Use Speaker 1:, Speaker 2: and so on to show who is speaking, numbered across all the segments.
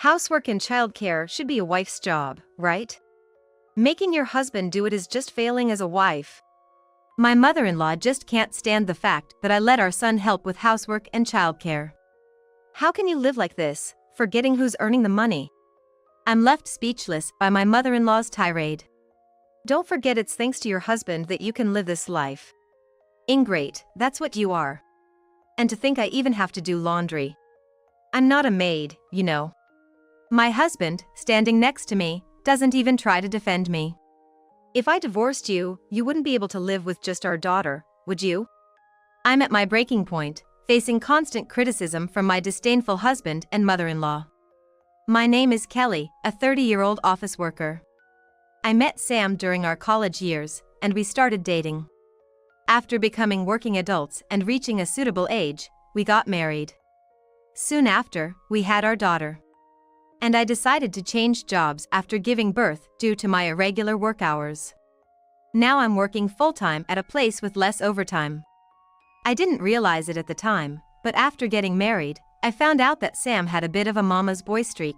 Speaker 1: Housework and childcare should be a wife's job, right? Making your husband do it is just failing as a wife. My mother-in-law just can't stand the fact that I let our son help with housework and childcare. How can you live like this, forgetting who's earning the money? I'm left speechless by my mother-in-law's tirade. Don't forget it's thanks to your husband that you can live this life. Ingrate, that's what you are. And to think I even have to do laundry. I'm not a maid, you know. My husband, standing next to me, doesn't even try to defend me. If I divorced you, you wouldn't be able to live with just our daughter, would you? I'm at my breaking point, facing constant criticism from my disdainful husband and mother-in-law. My name is Kelly, a 30-year-old office worker. I met Sam during our college years, and we started dating. After becoming working adults and reaching a suitable age, we got married. Soon after, we had our daughter. And I decided to change jobs after giving birth due to my irregular work hours. Now I'm working full-time at a place with less overtime. I didn't realize it at the time, but after getting married, I found out that Sam had a bit of a mama's boy streak.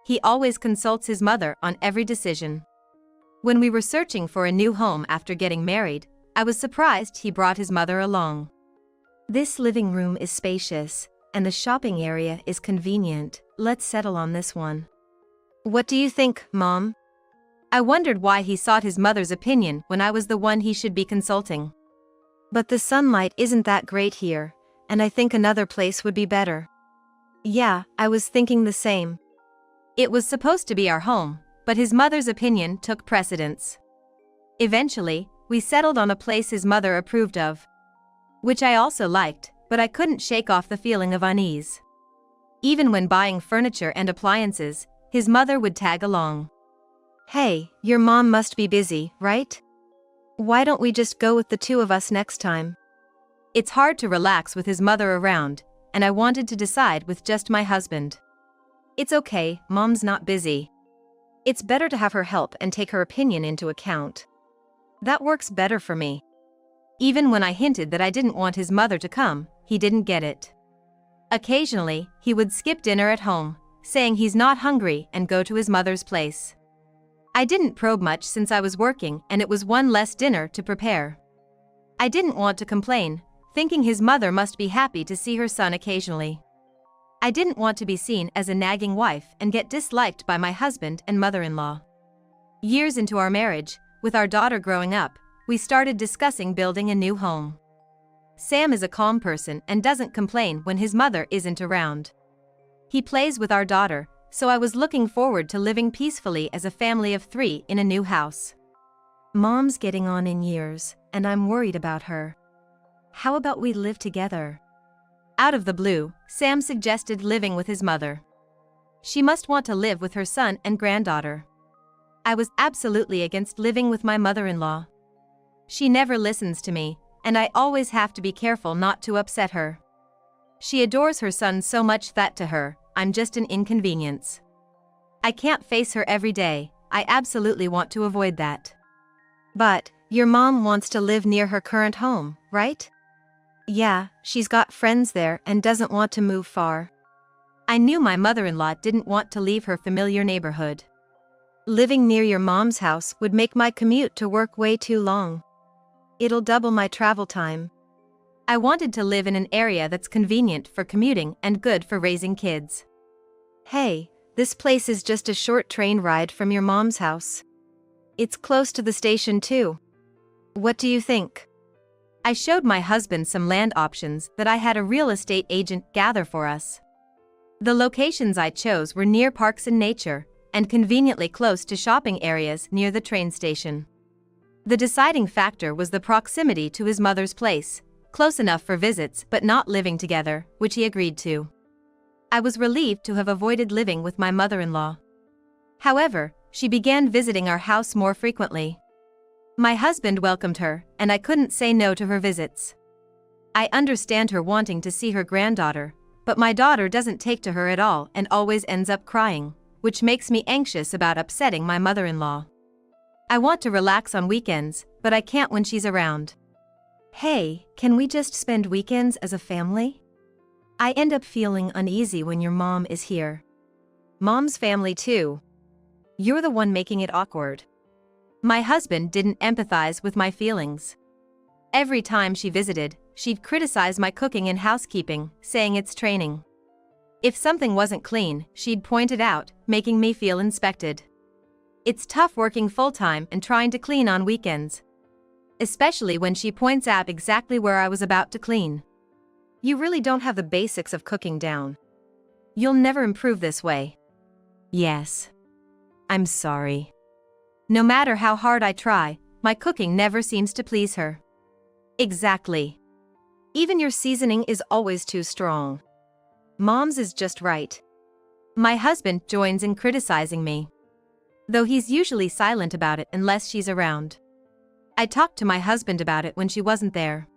Speaker 1: He always consults his mother on every decision. When we were searching for a new home after getting married, I was surprised he brought his mother along. This living room is spacious, and the shopping area is convenient. Let's settle on this one. What do you think, Mom? I wondered why he sought his mother's opinion when I was the one he should be consulting. But the sunlight isn't that great here, and I think another place would be better. Yeah, I was thinking the same. It was supposed to be our home, but his mother's opinion took precedence. Eventually, we settled on a place his mother approved of. Which I also liked, but I couldn't shake off the feeling of unease. Even when buying furniture and appliances, his mother would tag along. Hey, your mom must be busy, right? Why don't we just go with the two of us next time? It's hard to relax with his mother around, and I wanted to decide with just my husband. It's okay, Mom's not busy. It's better to have her help and take her opinion into account. That works better for me. Even when I hinted that I didn't want his mother to come, he didn't get it. Occasionally, he would skip dinner at home, saying he's not hungry and go to his mother's place. I didn't probe much since I was working and it was one less dinner to prepare. I didn't want to complain, thinking his mother must be happy to see her son occasionally. I didn't want to be seen as a nagging wife and get disliked by my husband and mother-in-law. Years into our marriage, with our daughter growing up, we started discussing building a new home. Sam is a calm person and doesn't complain when his mother isn't around. He plays with our daughter, so I was looking forward to living peacefully as a family of 3 in a new house. Mom's getting on in years, and I'm worried about her. How about we live together? Out of the blue, Sam suggested living with his mother. She must want to live with her son and granddaughter. I was absolutely against living with my mother-in-law. She never listens to me, and I always have to be careful not to upset her. She adores her son so much that to her, I'm just an inconvenience. I can't face her every day, I absolutely want to avoid that. But, your mom wants to live near her current home, right? Yeah, she's got friends there and doesn't want to move far. I knew my mother-in-law didn't want to leave her familiar neighborhood. Living near your mom's house would make my commute to work way too long. It'll double my travel time. I wanted to live in an area that's convenient for commuting and good for raising kids. Hey, this place is just a short train ride from your mom's house. It's close to the station too. What do you think? I showed my husband some land options that I had a real estate agent gather for us. The locations I chose were near parks and nature, and conveniently close to shopping areas near the train station. The deciding factor was the proximity to his mother's place, close enough for visits but not living together, which he agreed to. I was relieved to have avoided living with my mother-in-law. However, she began visiting our house more frequently. My husband welcomed her, and I couldn't say no to her visits. I understand her wanting to see her granddaughter, but my daughter doesn't take to her at all and always ends up crying, which makes me anxious about upsetting my mother-in-law. I want to relax on weekends, but I can't when she's around. Hey, can we just spend weekends as a family? I end up feeling uneasy when your mom is here. Mom's family too. You're the one making it awkward. My husband didn't empathize with my feelings. Every time she visited, she'd criticize my cooking and housekeeping, saying it's training. If something wasn't clean, she'd point it out, making me feel inspected. It's tough working full-time and trying to clean on weekends. Especially when she points out exactly where I was about to clean. You really don't have the basics of cooking down. You'll never improve this way. Yes. I'm sorry. No matter how hard I try, my cooking never seems to please her. Exactly. Even your seasoning is always too strong. Mom's is just right. My husband joins in criticizing me, though he's usually silent about it unless she's around. I talked to my husband about it when she wasn't there.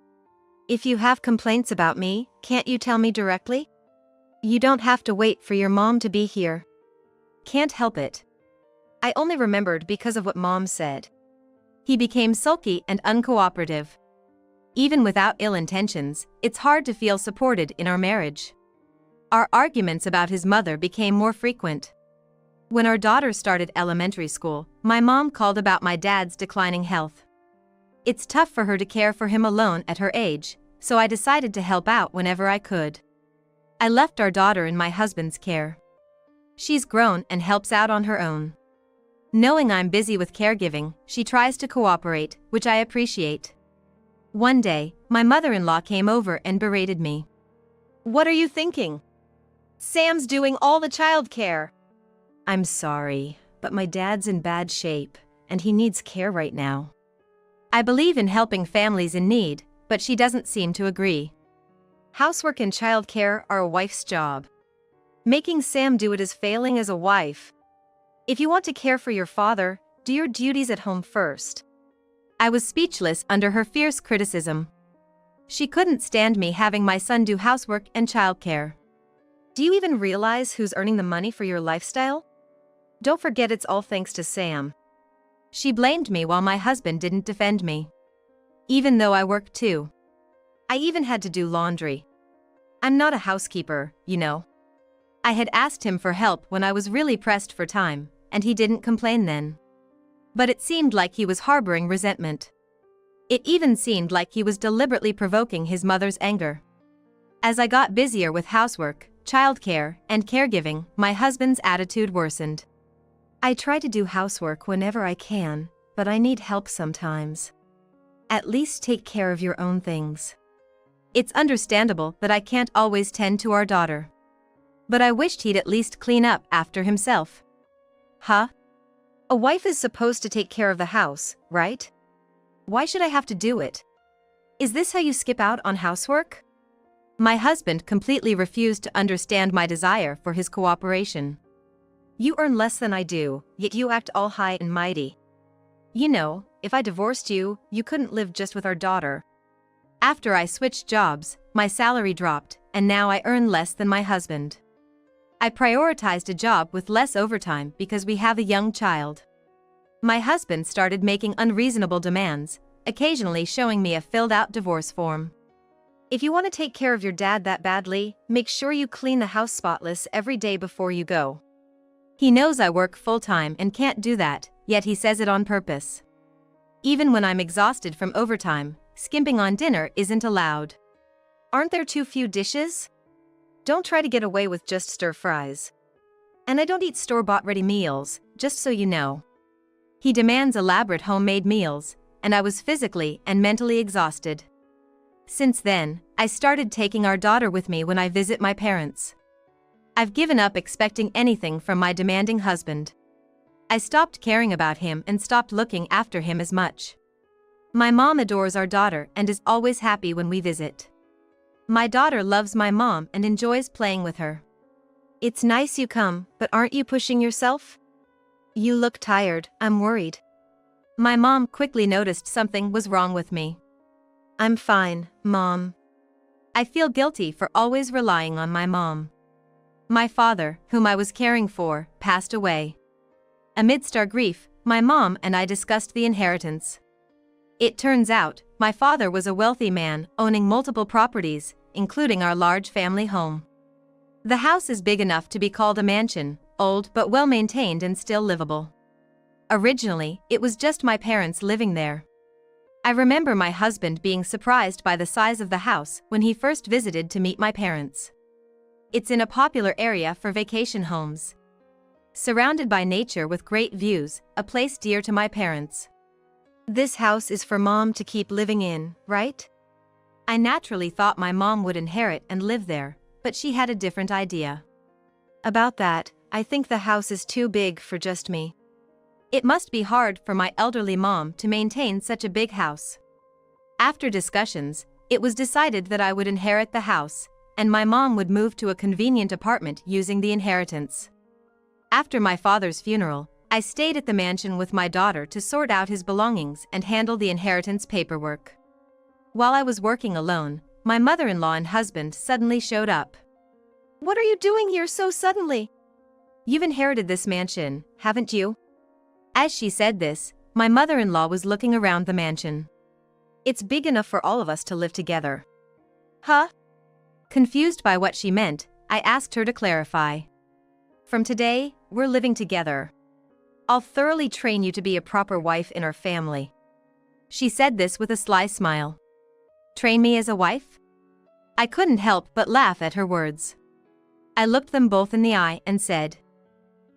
Speaker 1: If you have complaints about me, can't you tell me directly? You don't have to wait for your mom to be here. Can't help it. I only remembered because of what Mom said. He became sulky and uncooperative. Even without ill intentions, it's hard to feel supported in our marriage. Our arguments about his mother became more frequent. When our daughter started elementary school, my mom called about my dad's declining health. It's tough for her to care for him alone at her age, so I decided to help out whenever I could. I left our daughter in my husband's care. She's grown and helps out on her own. Knowing I'm busy with caregiving, she tries to cooperate, which I appreciate. One day, my mother-in-law came over and berated me. What are you thinking? Sam's doing all the childcare. I'm sorry, but my dad's in bad shape, and he needs care right now. I believe in helping families in need, but she doesn't seem to agree. Housework and childcare are a wife's job. Making Sam do it is failing as a wife. If you want to care for your father, do your duties at home first. I was speechless under her fierce criticism. She couldn't stand me having my son do housework and childcare. Do you even realize who's earning the money for your lifestyle? Don't forget it's all thanks to Sam. She blamed me while my husband didn't defend me. Even though I worked too. I even had to do laundry. I'm not a housekeeper, you know. I had asked him for help when I was really pressed for time, and he didn't complain then. But it seemed like he was harboring resentment. It even seemed like he was deliberately provoking his mother's anger. As I got busier with housework, childcare, and caregiving, my husband's attitude worsened. I try to do housework whenever I can, but I need help sometimes. At least take care of your own things. It's understandable that I can't always tend to our daughter. But I wished he'd at least clean up after himself. Huh? A wife is supposed to take care of the house, right? Why should I have to do it? Is this how you skip out on housework? My husband completely refused to understand my desire for his cooperation. You earn less than I do, yet you act all high and mighty. You know, if I divorced you, you couldn't live just with our daughter. After I switched jobs, my salary dropped, and now I earn less than my husband. I prioritized a job with less overtime because we have a young child. My husband started making unreasonable demands, occasionally showing me a filled-out divorce form. If you want to take care of your dad that badly, make sure you clean the house spotless every day before you go. He knows I work full-time and can't do that, yet he says it on purpose. Even when I'm exhausted from overtime, skimping on dinner isn't allowed. Aren't there too few dishes? Don't try to get away with just stir fries. And I don't eat store-bought ready meals, just so you know. He demands elaborate homemade meals, and I was physically and mentally exhausted. Since then, I started taking our daughter with me when I visit my parents. I've given up expecting anything from my demanding husband. I stopped caring about him and stopped looking after him as much. My mom adores our daughter and is always happy when we visit. My daughter loves my mom and enjoys playing with her. It's nice you come, but aren't you pushing yourself? You look tired, I'm worried. My mom quickly noticed something was wrong with me. I'm fine, Mom. I feel guilty for always relying on my mom. My father, whom I was caring for, passed away. Amidst our grief, my mom and I discussed the inheritance. It turns out, my father was a wealthy man, owning multiple properties, including our large family home. The house is big enough to be called a mansion, old but well-maintained and still livable. Originally, it was just my parents living there. I remember my husband being surprised by the size of the house when he first visited to meet my parents. It's in a popular area for vacation homes. Surrounded by nature with great views, a place dear to my parents. This house is for Mom to keep living in, right? I naturally thought my mom would inherit and live there, but she had a different idea. About that, I think the house is too big for just me. It must be hard for my elderly mom to maintain such a big house. After discussions, it was decided that I would inherit the house, and my mom would move to a convenient apartment using the inheritance. After my father's funeral, I stayed at the mansion with my daughter to sort out his belongings and handle the inheritance paperwork. While I was working alone, my mother-in-law and husband suddenly showed up. "What are you doing here so suddenly? You've inherited this mansion, haven't you?" As she said this, my mother-in-law was looking around the mansion. "It's big enough for all of us to live together." Huh? Confused by what she meant, I asked her to clarify. "From today, we're living together. I'll thoroughly train you to be a proper wife in our family." She said this with a sly smile. Train me as a wife? I couldn't help but laugh at her words. I looked them both in the eye and said,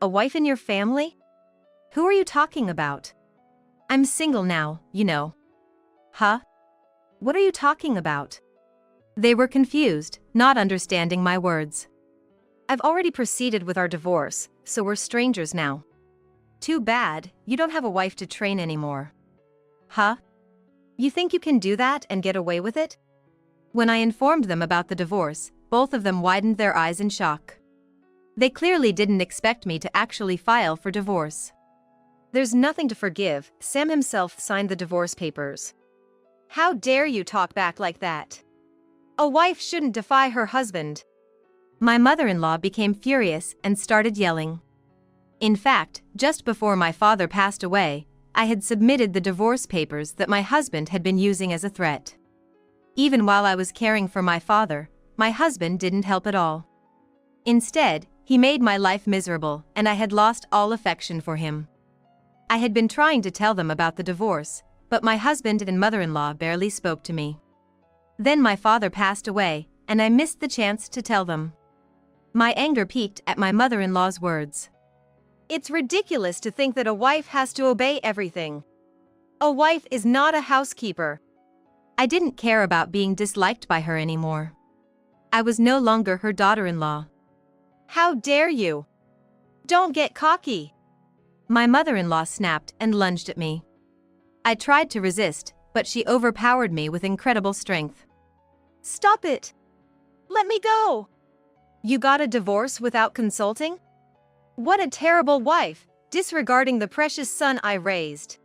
Speaker 1: "A wife in your family? Who are you talking about? I'm single now, you know." Huh? What are you talking about? They were confused, not understanding my words. "I've already proceeded with our divorce, so we're strangers now." "Too bad, you don't have a wife to train anymore." Huh? You think you can do that and get away with it? When I informed them about the divorce, both of them widened their eyes in shock. They clearly didn't expect me to actually file for divorce. "There's nothing to forgive," Sam himself signed the divorce papers. "How dare you talk back like that? A wife shouldn't defy her husband." My mother-in-law became furious and started yelling. In fact, just before my father passed away, I had submitted the divorce papers that my husband had been using as a threat. Even while I was caring for my father, my husband didn't help at all. Instead, he made my life miserable, and I had lost all affection for him. I had been trying to tell them about the divorce, but my husband and mother-in-law barely spoke to me. Then my father passed away, and I missed the chance to tell them. My anger peaked at my mother-in-law's words. "It's ridiculous to think that a wife has to obey everything. A wife is not a housekeeper." I didn't care about being disliked by her anymore. I was no longer her daughter-in-law. "How dare you? Don't get cocky." My mother-in-law snapped and lunged at me. I tried to resist, but she overpowered me with incredible strength. "Stop it! Let me go! You got a divorce without consulting? What a terrible wife, disregarding the precious son I raised."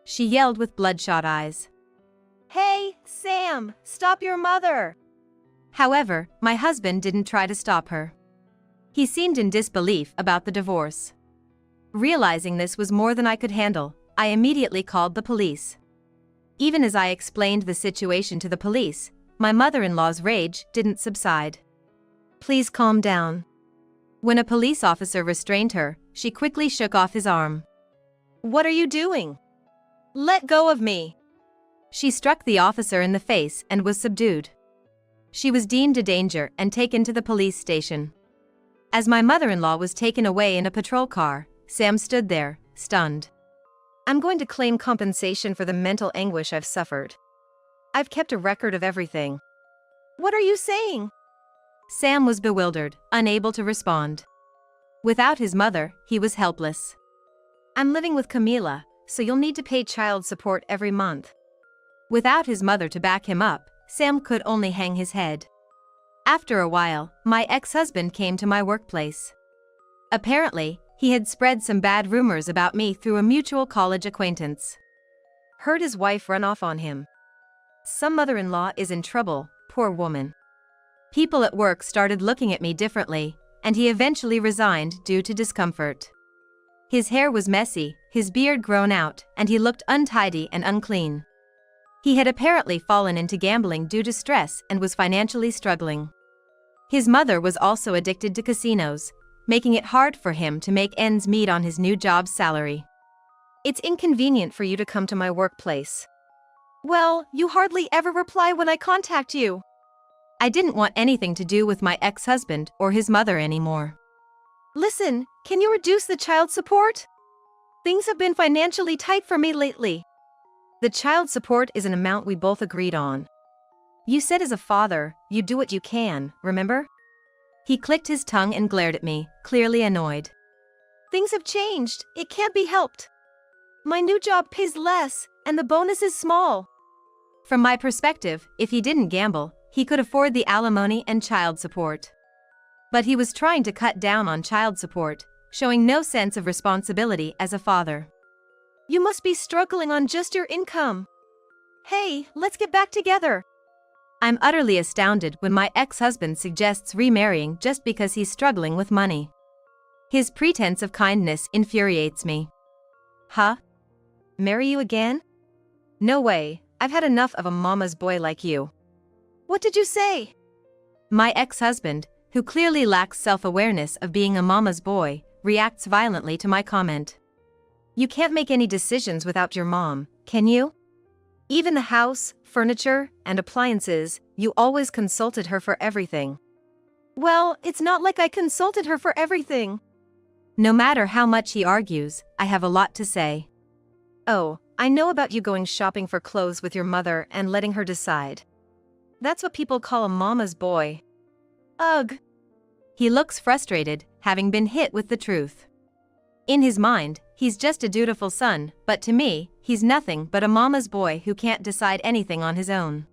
Speaker 1: She yelled with bloodshot eyes. "Hey, Sam, stop your mother!" However, my husband didn't try to stop her. He seemed in disbelief about the divorce. Realizing this was more than I could handle, I immediately called the police. Even as I explained the situation to the police, my mother-in-law's rage didn't subside. "Please calm down." When a police officer restrained her, she quickly shook off his arm. "What are you doing? Let go of me." She struck the officer in the face and was subdued. She was deemed a danger and taken to the police station. As my mother-in-law was taken away in a patrol car, Sam stood there, stunned. "I'm going to claim compensation for the mental anguish I've suffered. I've kept a record of everything." "What are you saying?" Sam was bewildered, unable to respond. Without his mother, he was helpless. "I'm living with Camila, so you'll need to pay child support every month." Without his mother to back him up, Sam could only hang his head. After a while, my ex-husband came to my workplace. Apparently, he had spread some bad rumors about me through a mutual college acquaintance. Heard his wife run off on him. Some mother-in-law is in trouble, poor woman. People at work started looking at me differently, and he eventually resigned due to discomfort. His hair was messy, his beard grown out, and he looked untidy and unclean. He had apparently fallen into gambling due to stress and was financially struggling. His mother was also addicted to casinos, making it hard for him to make ends meet on his new job's salary. It's inconvenient for you to come to my workplace. Well, you hardly ever reply when I contact you. I didn't want anything to do with my ex-husband or his mother anymore. Listen, can you reduce the child support? Things have been financially tight for me lately. The child support is an amount we both agreed on. You said as a father, you do what you can, remember? He clicked his tongue and glared at me, clearly annoyed. Things have changed, it can't be helped. My new job pays less, and the bonus is small. From my perspective, if he didn't gamble, he could afford the alimony and child support. But he was trying to cut down on child support, showing no sense of responsibility as a father. You must be struggling on just your income. Hey, let's get back together. I'm utterly astounded when my ex-husband suggests remarrying just because he's struggling with money. His pretense of kindness infuriates me. Huh? Marry you again? No way, I've had enough of a mama's boy like you. What did you say? My ex-husband, who clearly lacks self-awareness of being a mama's boy, reacts violently to my comment. You can't make any decisions without your mom, can you? Even the house, furniture, and appliances, you always consulted her for everything. Well, it's not like I consulted her for everything. No matter how much he argues, I have a lot to say. Oh, I know about you going shopping for clothes with your mother and letting her decide. That's what people call a mama's boy. Ugh. He looks frustrated, having been hit with the truth. In his mind, he's just a dutiful son, but to me, he's nothing but a mama's boy who can't decide anything on his own.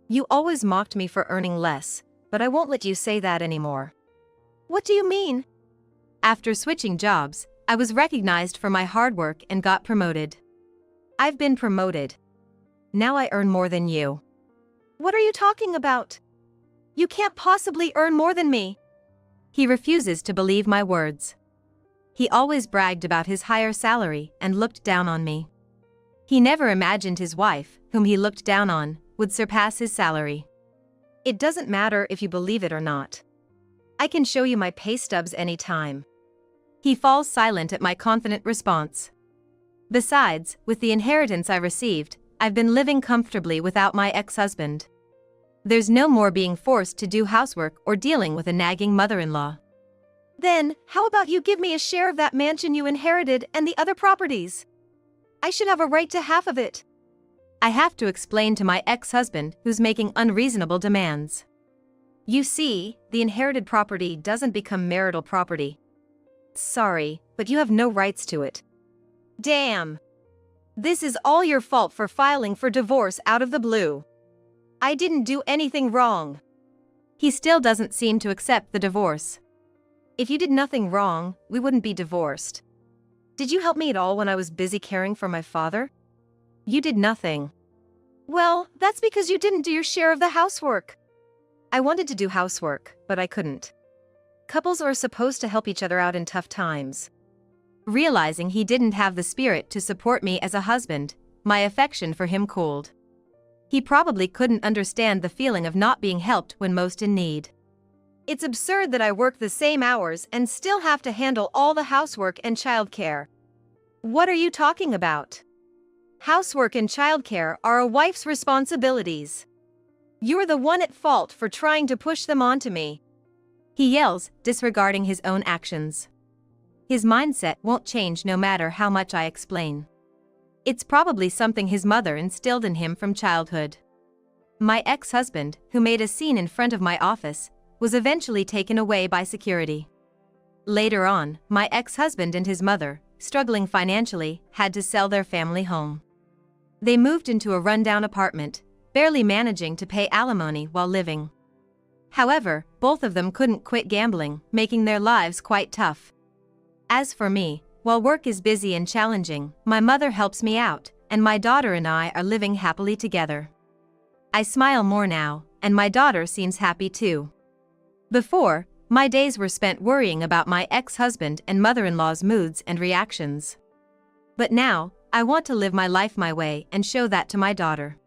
Speaker 1: You always mocked me for earning less, but I won't let you say that anymore. What do you mean? After switching jobs, I was recognized for my hard work and got promoted. I've been promoted. Now I earn more than you. What are you talking about? You can't possibly earn more than me. He refuses to believe my words. He always bragged about his higher salary and looked down on me. He never imagined his wife, whom he looked down on, would surpass his salary. It doesn't matter if you believe it or not. I can show you my pay stubs anytime. He falls silent at my confident response. Besides, with the inheritance I received, I've been living comfortably without my ex-husband. There's no more being forced to do housework or dealing with a nagging mother-in-law. Then, how about you give me a share of that mansion you inherited and the other properties? I should have a right to half of it. I have to explain to my ex-husband who's making unreasonable demands. You see, the inherited property doesn't become marital property. Sorry, but you have no rights to it. Damn. This is all your fault for filing for divorce out of the blue. I didn't do anything wrong. He still doesn't seem to accept the divorce. If you did nothing wrong, we wouldn't be divorced. Did you help me at all when I was busy caring for my father? You did nothing. Well, that's because you didn't do your share of the housework. I wanted to do housework, but I couldn't. Couples are supposed to help each other out in tough times. Realizing he didn't have the spirit to support me as a husband, my affection for him cooled. He probably couldn't understand the feeling of not being helped when most in need. It's absurd that I work the same hours and still have to handle all the housework and childcare. What are you talking about? Housework and childcare are a wife's responsibilities. You're the one at fault for trying to push them onto me. He yells, disregarding his own actions. His mindset won't change no matter how much I explain. It's probably something his mother instilled in him from childhood. My ex-husband, who made a scene in front of my office, was eventually taken away by security. Later on, my ex-husband and his mother, struggling financially, had to sell their family home. They moved into a rundown apartment, barely managing to pay alimony while living. However, both of them couldn't quit gambling, making their lives quite tough. As for me, while work is busy and challenging, my mother helps me out, and my daughter and I are living happily together. I smile more now, and my daughter seems happy too. Before, my days were spent worrying about my ex-husband and mother-in-law's moods and reactions. But now, I want to live my life my way and show that to my daughter.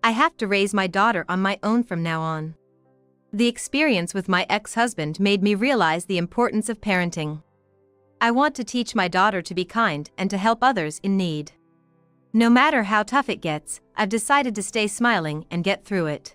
Speaker 1: I have to raise my daughter on my own from now on. The experience with my ex-husband made me realize the importance of parenting. I want to teach my daughter to be kind and to help others in need. No matter how tough it gets, I've decided to stay smiling and get through it.